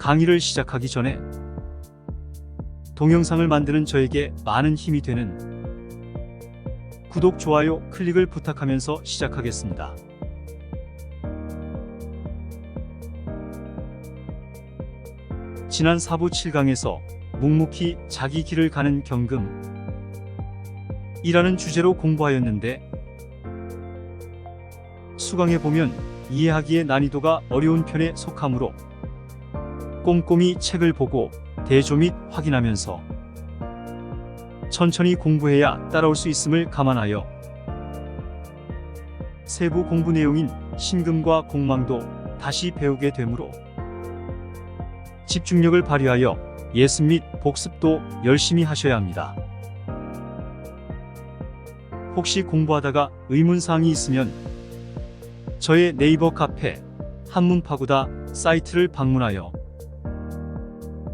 강의를 시작하기 전에 동영상을 만드는 저에게 많은 힘이 되는 구독, 좋아요, 클릭을 부탁하면서 시작하겠습니다. 지난 4부 7강에서 묵묵히 자기 길을 가는 경금이라는 주제로 공부하였는데, 수강해 보면 이해하기에 난이도가 어려운 편에 속하므로 꼼꼼히 책을 보고 대조 및 확인하면서 천천히 공부해야 따라올 수 있음을 감안하여 세부 공부 내용인 신금과 공망도 다시 배우게 되므로 집중력을 발휘하여 예습 및 복습도 열심히 하셔야 합니다. 혹시 공부하다가 의문사항이 있으면 저의 네이버 카페 한문파고다 사이트를 방문하여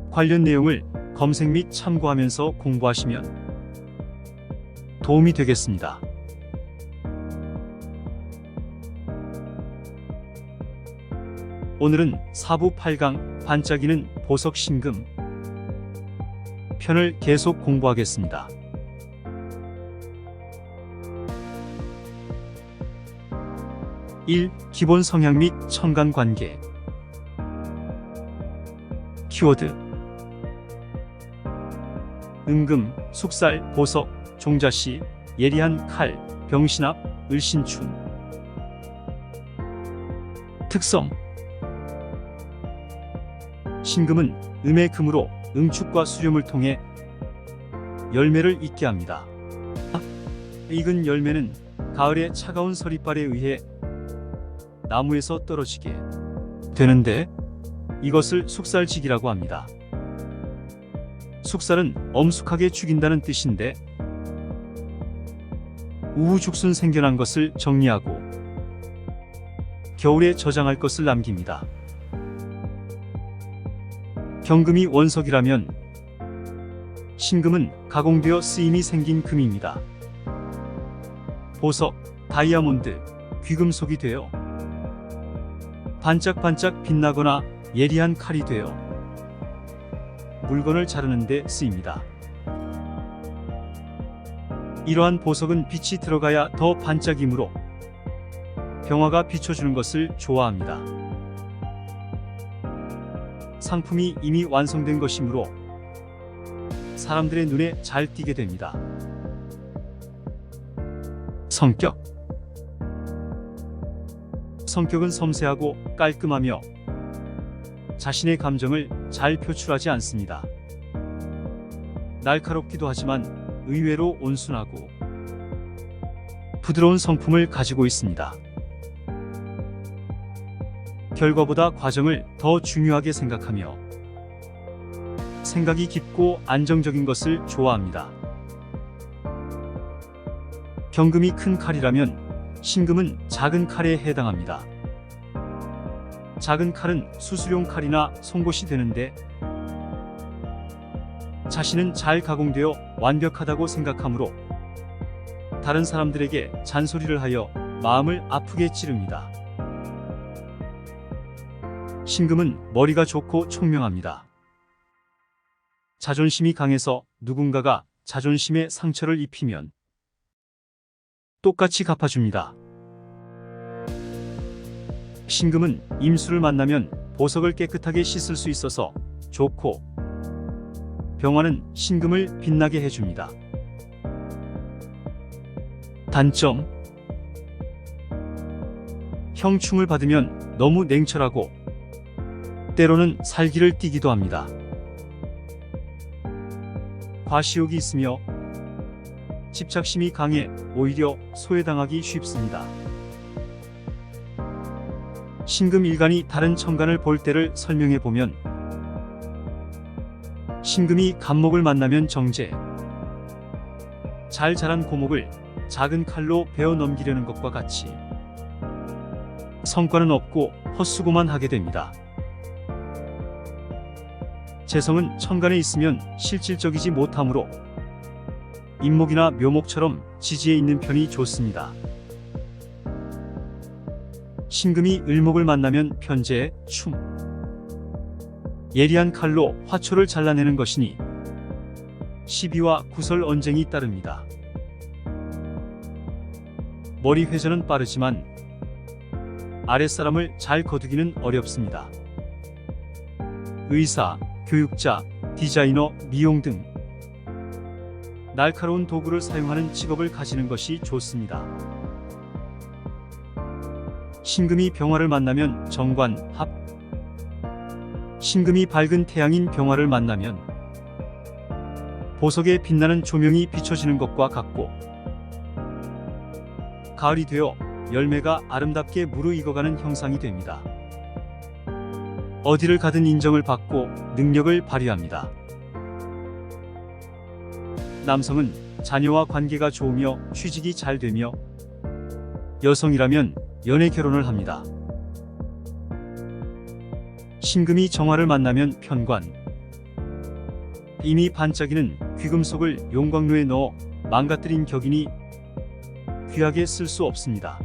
관련 내용을 검색 및 참고하면서 공부하시면 도움이 되겠습니다. 오늘은 4부 8강 반짝이는 보석 신금 편을 계속 공부하겠습니다. (1) 기본 성향 및 천간 관계. 키워드: 은금, 숙살, 보석, 종자시, 예리한 칼, 병신압, 을신춘. 특성: 신금은 음의 금으로 응축과 수렴을 통해 열매를 잇게 합니다. 익은 열매는 가을의 차가운 서리발에 의해 나무에서 떨어지게 되는데, 이것을 숙살지기라고 합니다. 숙살은 엄숙하게 죽인다는 뜻인데, 우후죽순 생겨난 것을 정리하고 겨울에 저장할 것을 남깁니다. 경금이 원석이라면 신금은 가공되어 쓰임이 생긴 금입니다. 보석, 다이아몬드, 귀금속이 되어 반짝반짝 빛나거나 예리한 칼이 되어 물건을 자르는 데 쓰입니다. 이러한 보석은 빛이 들어가야 더 반짝이므로 병화가 비춰주는 것을 좋아합니다. 상품이 이미 완성된 것이므로 사람들의 눈에 잘 띄게 됩니다. 성격: 성격은 섬세하고 깔끔하며 자신의 감정을 잘 표출하지 않습니다. 날카롭기도 하지만 의외로 온순하고 부드러운 성품을 가지고 있습니다. 결과보다 과정을 더 중요하게 생각하며 생각이 깊고 안정적인 것을 좋아합니다. 경금이 큰 칼이라면 신금은 작은 칼에 해당합니다. 작은 칼은 수술용 칼이나 송곳이 되는데, 자신은 잘 가공되어 완벽하다고 생각하므로 다른 사람들에게 잔소리를 하여 마음을 아프게 찌릅니다. 신금은 머리가 좋고 총명합니다. 자존심이 강해서 누군가가 자존심에 상처를 입히면 똑같이 갚아줍니다. 신금은 임수를 만나면 보석을 깨끗하게 씻을 수 있어서 좋고, 병화는 신금을 빛나게 해줍니다. 단점: 형충을 받으면 너무 냉철하고 때로는 살기를 띠기도 합니다. 과시욕이 있으며 집착심이 강해 오히려 소외당하기 쉽습니다. 신금 일간이 다른 천간을 볼 때를 설명해 보면, 신금이 간목을 만나면 정제, 잘 자란 고목을 작은 칼로 베어 넘기려는 것과 같이 성과는 없고 헛수고만 하게 됩니다. 재성은 천간에 있으면 실질적이지 못하므로 인목이나 묘목처럼 지지에 있는 편이 좋습니다. 신금이 을목을 만나면 편재, 충, 예리한 칼로 화초를 잘라내는 것이니 시비와 구설 언쟁이 따릅니다. 머리 회전은 빠르지만 아랫사람을 잘 거두기는 어렵습니다. 의사, 교육자, 디자이너, 미용 등 날카로운 도구를 사용하는 직업을 가지는 것이 좋습니다. 신금이 병화를 만나면 정관, 합. 신금이 밝은 태양인 병화를 만나면 보석에 빛나는 조명이 비춰지는 것과 같고, 가을이 되어 열매가 아름답게 무르익어가는 형상이 됩니다. 어디를 가든 인정을 받고 능력을 발휘합니다. 남성은 자녀와 관계가 좋으며 취직이 잘 되며, 여성이라면 연애 결혼을 합니다. 신금이 정화를 만나면 편관. 이미 반짝이는 귀금속을 용광로에 넣어 망가뜨린 격이니 귀하게 쓸 수 없습니다.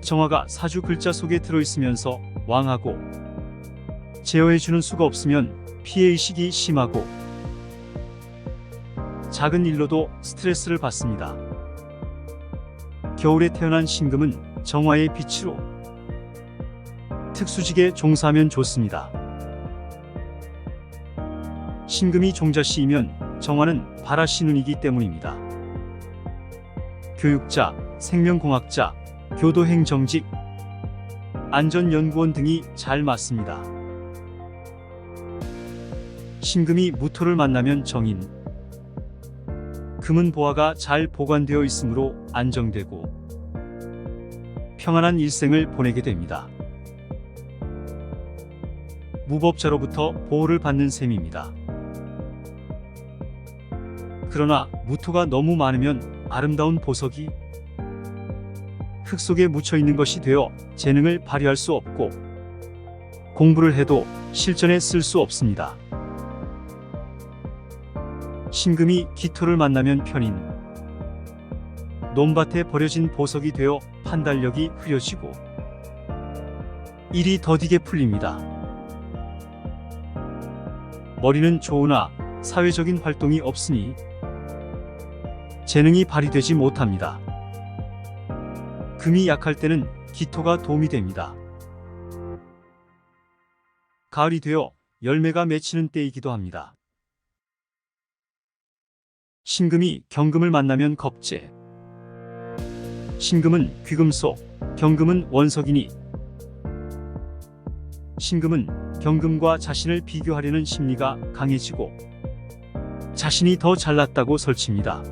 정화가 사주 글자 속에 들어있으면서 왕하고, 제어해주는 수가 없으면 피해의식이 심하고 작은 일로도 스트레스를 받습니다. 겨울에 태어난 신금은 정화의 빛으로 특수직에 종사하면 좋습니다. 신금이 종자씨이면 정화는 발아씨 눈이기 때문입니다. 교육자, 생명공학자, 교도행정직, 안전연구원 등이 잘 맞습니다. 신금이 무토를 만나면 정인. 금은 보화가 잘 보관되어 있으므로 안정되고 평안한 일생을 보내게 됩니다. 무법자로부터 보호를 받는 셈입니다. 그러나 무토가 너무 많으면 아름다운 보석이 흙 속에 묻혀 있는 것이 되어 재능을 발휘할 수 없고, 공부를 해도 실전에 쓸 수 없습니다. 신금이 기토를 만나면 편인. 논밭에 버려진 보석이 되어 판단력이 흐려지고 일이 더디게 풀립니다. 머리는 좋으나 사회적인 활동이 없으니 재능이 발휘되지 못합니다. 금이 약할 때는 기토가 도움이 됩니다. 가을이 되어 열매가 맺히는 때이기도 합니다. 신금이 경금을 만나면 겁재. 신금은 귀금속, 경금은 원석이니 신금은 경금과 자신을 비교하려는 심리가 강해지고 자신이 더 잘났다고 설칩니다.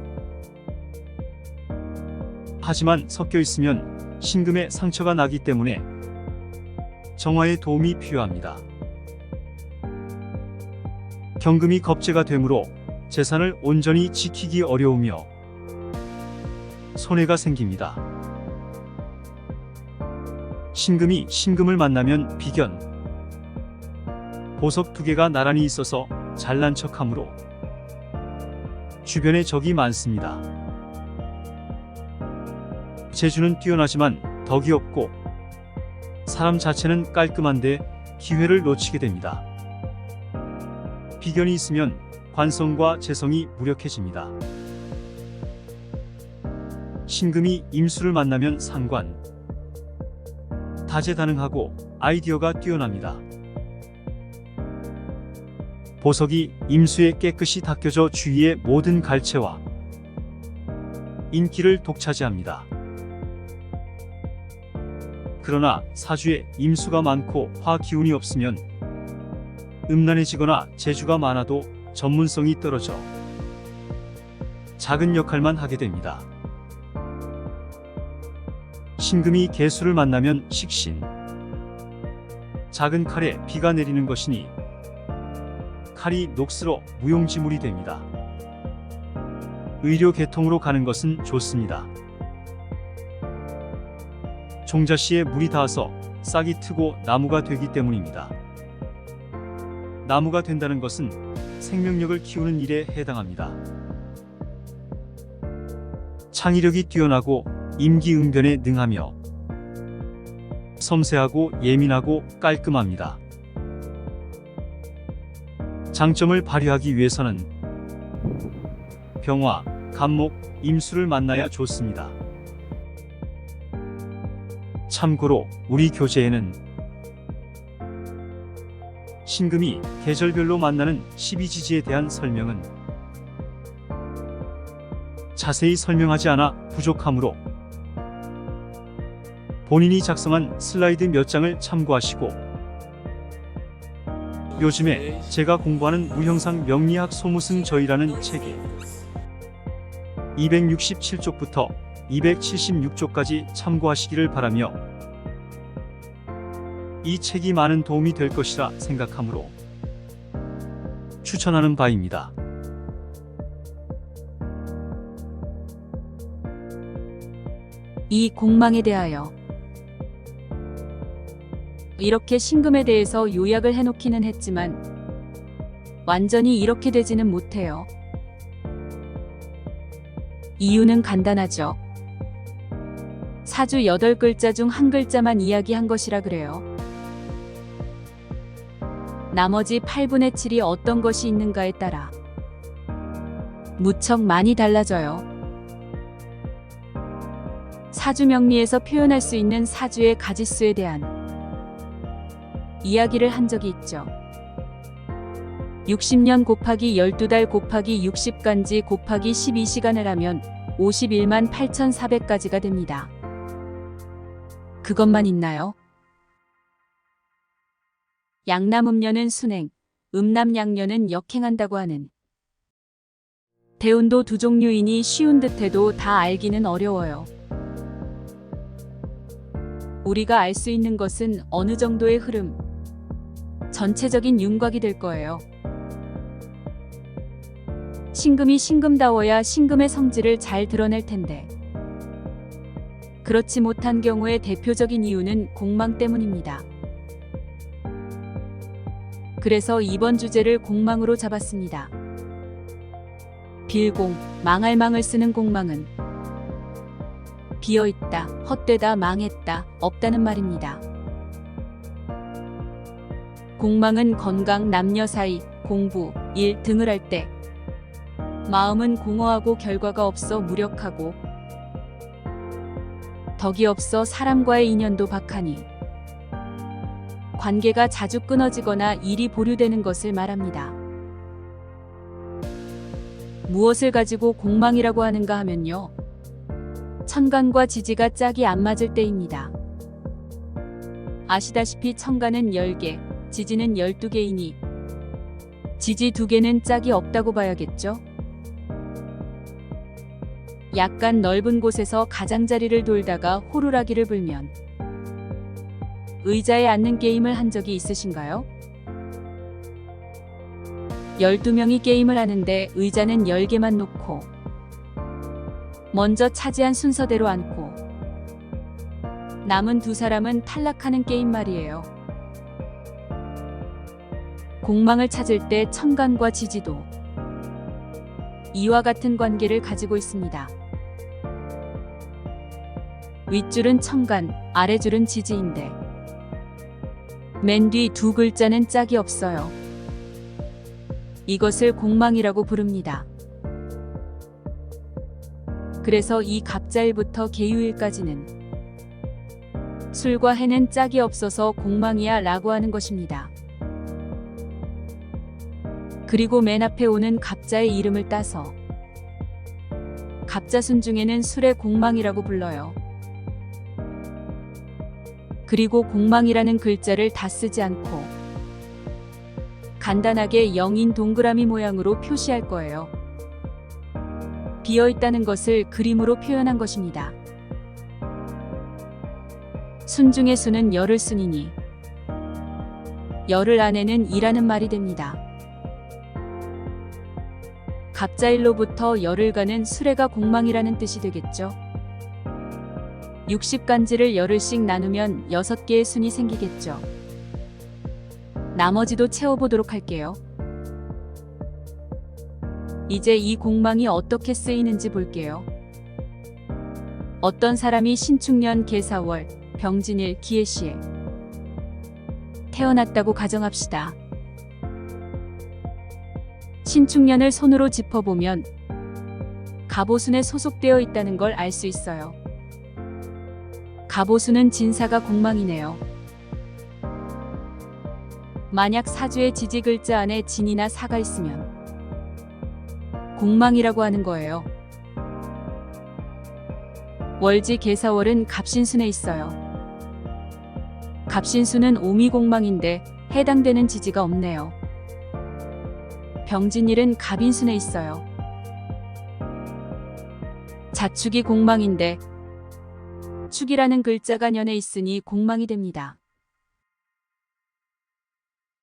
하지만 섞여 있으면 신금에 상처가 나기 때문에 정화의 도움이 필요합니다. 경금이 겁재가 되므로 재산을 온전히 지키기 어려우며 손해가 생깁니다. 신금이 신금을 만나면 비견. 보석 2개가 나란히 있어서 잘난 척하므로 주변에 적이 많습니다. 재주는 뛰어나지만 덕이 없고 사람 자체는 깔끔한데 기회를 놓치게 됩니다. 비견이 있으면 관성과 재성이 무력해집니다. 신금이 임수를 만나면 상관. 다재다능하고 아이디어가 뛰어납니다. 보석이 임수에 깨끗이 닦여져 주위의 모든 갈채와 인기를 독차지합니다. 그러나 사주에 임수가 많고 화 기운이 없으면 음란해지거나 재주가 많아도 전문성이 떨어져 작은 역할만 하게 됩니다. 신금이 개수를 만나면 식신. 작은 칼에 비가 내리는 것이니 칼이 녹슬어 무용지물이 됩니다. 의료 계통으로 가는 것은 좋습니다. 종자씨에 물이 닿아서 싹이 트고 나무가 되기 때문입니다. 나무가 된다는 것은 생명력을 키우는 일에 해당합니다. 창의력이 뛰어나고 임기응변에 능하며 섬세하고 예민하고 깔끔합니다. 장점을 발휘하기 위해서는 병화, 간목, 임수를 만나야 좋습니다. 참고로 우리 교재에는 신금이 계절별로 만나는 12지지에 대한 설명은 자세히 설명하지 않아 부족하므로 본인이 작성한 슬라이드 몇 장을 참고하시고, 요즘에 제가 공부하는 무형상 명리학 소무승 저이라는 책에 267쪽부터 276쪽까지 참고하시기를 바라며, 이 책이 많은 도움이 될 것이라 생각하므로 추천하는 바입니다. 이 공망에 대하여 이렇게 신금에 대해서 요약을 해놓기는 했지만 완전히 이렇게 되지는 못해요. 이유는 간단하죠. 사주 8글자 중 한 글자만 이야기한 것이라 그래요. 나머지 8분의 7이 어떤 것이 있는가에 따라 무척 많이 달라져요. 사주 명리에서 표현할 수 있는 사주의 가지수에 대한 이야기를 한 적이 있죠. 60년 곱하기 12달 곱하기 60간지 곱하기 12시간을 하면 51만 8,400가지가 됩니다. 그것만 있나요? 양남음녀는 순행, 음남양녀는 역행한다고 하는 대운도 두 종류이니 쉬운 듯해도 다 알기는 어려워요. 우리가 알 수 있는 것은 어느 정도의 흐름, 전체적인 윤곽이 될 거예요. 신금이 신금다워야 신금의 성질을 잘 드러낼 텐데, 그렇지 못한 경우의 대표적인 이유는 공망 때문입니다. 그래서 이번 주제를 공망으로 잡았습니다. 빌공, 망할망을 쓰는 공망은 비어있다, 헛되다, 망했다, 없다는 말입니다. 공망은 건강, 남녀 사이, 공부, 일 등을 할 때 마음은 공허하고 결과가 없어 무력하고 덕이 없어 사람과의 인연도 박하니 관계가 자주 끊어지거나 일이 보류되는 것을 말합니다. 무엇을 가지고 공망이라고 하는가 하면요, 천간과 지지가 짝이 안 맞을 때입니다. 아시다시피 천간은 10개, 지지는 12개이니 지지 2개는 짝이 없다고 봐야겠죠? 약간 넓은 곳에서 가장자리를 돌다가 호루라기를 불면 의자에 앉는 게임을 한 적이 있으신가요? 12명이 게임을 하는데 의자는 10개만 놓고 먼저 차지한 순서대로 앉고 남은 두 사람은 탈락하는 게임 말이에요. 공망을 찾을 때 천간과 지지도 이와 같은 관계를 가지고 있습니다. 윗줄은 천간, 아래줄은 지지인데 맨 뒤 두 글자는 짝이 없어요. 이것을 공망이라고 부릅니다. 그래서 이 갑자일부터 계유일까지는 술과 해는 짝이 없어서 공망이야 라고 하는 것입니다. 그리고 맨 앞에 오는 갑자의 이름을 따서 갑자순 중에는 술의 공망이라고 불러요. 그리고 공망이라는 글자를 다 쓰지 않고 간단하게 영인 동그라미 모양으로 표시할 거예요. 비어있다는 것을 그림으로 표현한 것입니다. 순 중의 순은 열흘 순이니 열흘 안에는 이라는 말이 됩니다. 갑자일로부터 열흘간은 수레가 공망이라는 뜻이 되겠죠. 60간지를 열흘씩 나누면 6개의 순이 생기겠죠. 나머지도 채워보도록 할게요. 이제 이 공망이 어떻게 쓰이는지 볼게요. 어떤 사람이 신축년 계사월, 병진일, 기해시에 태어났다고 가정합시다. 신축년을 손으로 짚어보면 갑오순에 소속되어 있다는 걸 알 수 있어요. 갑오순은 진사가 공망이네요. 만약 사주의 지지 글자 안에 진이나 사가 있으면 공망이라고 하는 거예요. 월지 계사월은 갑신순에 있어요. 갑신순은 오미공망인데 해당되는 지지가 없네요. 병진일은 갑인순에 있어요. 자축이 공망인데 축이라는 글자가 년에 있으니 공망이 됩니다.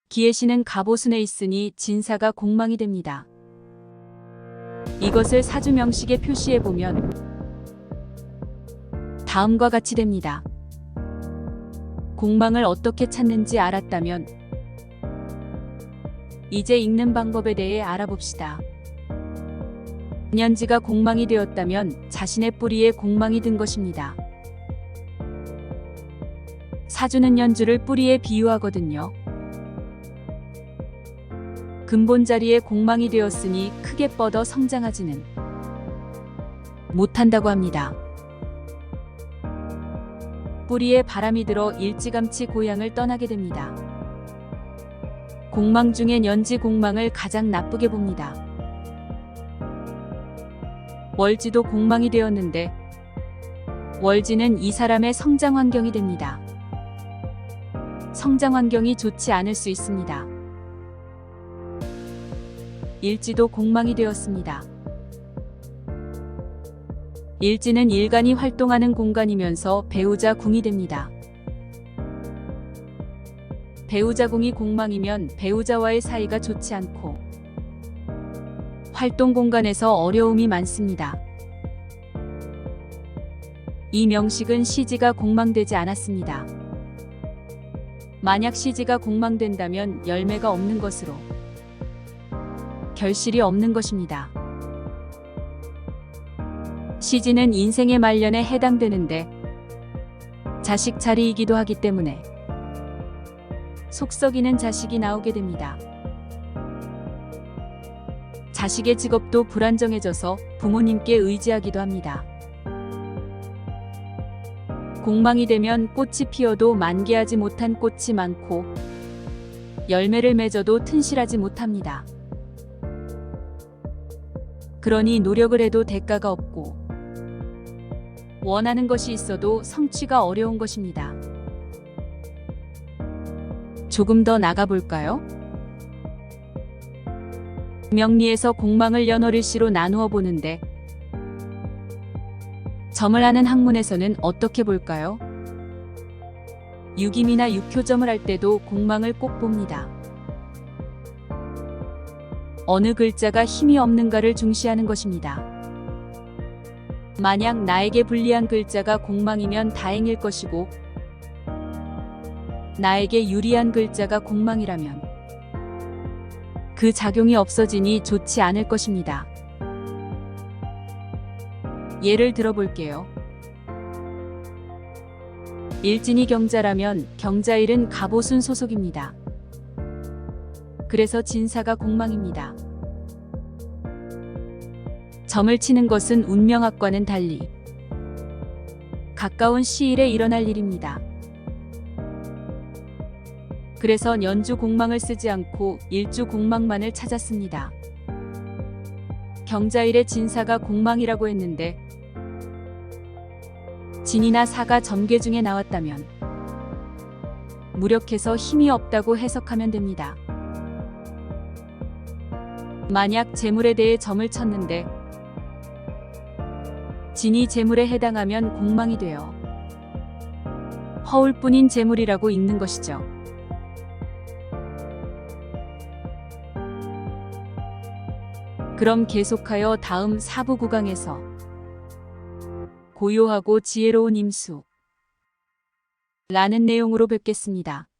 기해신은 갑오순에 있으니 진사가 공망이 됩니다. 이것을 사주 명식에 표시해보면 다음과 같이 됩니다. 공망을 어떻게 찾는지 알았다면 이제 읽는 방법에 대해 알아봅시다. 년지가 공망이 되었다면 자신의 뿌리에 공망이 든 것입니다. 사주는 연주를 뿌리에 비유하거든요. 근본 자리에 공망이 되었으니 크게 뻗어 성장하지는 못한다고 합니다. 뿌리에 바람이 들어 일찌감치 고향을 떠나게 됩니다. 공망 중에 연지 공망을 가장 나쁘게 봅니다. 월지도 공망이 되었는데 월지는 이 사람의 성장 환경이 됩니다. 성장 환경이 좋지 않을 수 있습니다. 일지도 공망이 되었습니다. 일지는 일간이 활동하는 공간이면서 배우자 궁이 됩니다. 배우자 궁이 공망이면 배우자와의 사이가 좋지 않고 활동 공간에서 어려움이 많습니다. 이 명식은 시지가 공망되지 않았습니다. 만약 시지가 공망된다면 열매가 없는 것으로 결실이 없는 것입니다. 시지는 인생의 말년에 해당되는데 자식 자리이기도 하기 때문에 속 썩이는 자식이 나오게 됩니다. 자식의 직업도 불안정해져서 부모님께 의지하기도 합니다. 공망이 되면 꽃이 피어도 만개하지 못한 꽃이 많고 열매를 맺어도 튼실하지 못합니다. 그러니 노력을 해도 대가가 없고 원하는 것이 있어도 성취가 어려운 것입니다. 조금 더 나가볼까요? 명리에서 공망을 연월일시로 나누어 보는데 점을 하는 학문에서는 어떻게 볼까요? 육임이나 육효점을 할 때도 공망을 꼭 봅니다. 어느 글자가 힘이 없는가를 중시하는 것입니다. 만약 나에게 불리한 글자가 공망이면 다행일 것이고 나에게 유리한 글자가 공망이라면 그 작용이 없어지니 좋지 않을 것입니다. 예를 들어볼게요. 일진이 경자라면 경자일은 갑오순 소속입니다. 그래서 진사가 공망입니다. 점을 치는 것은 운명학과는 달리 가까운 시일에 일어날 일입니다. 그래서 연주 공망을 쓰지 않고 일주 공망만을 찾았습니다. 경자일의 진사가 공망이라고 했는데 진이나 사가 점괘 중에 나왔다면 무력해서 힘이 없다고 해석하면 됩니다. 만약 재물에 대해 점을 쳤는데 진이 재물에 해당하면 공망이 되어 허울뿐인 재물이라고 읽는 것이죠. 그럼 계속하여 다음 사부 구강에서 고요하고 지혜로운 임수 라는 내용으로 뵙겠습니다.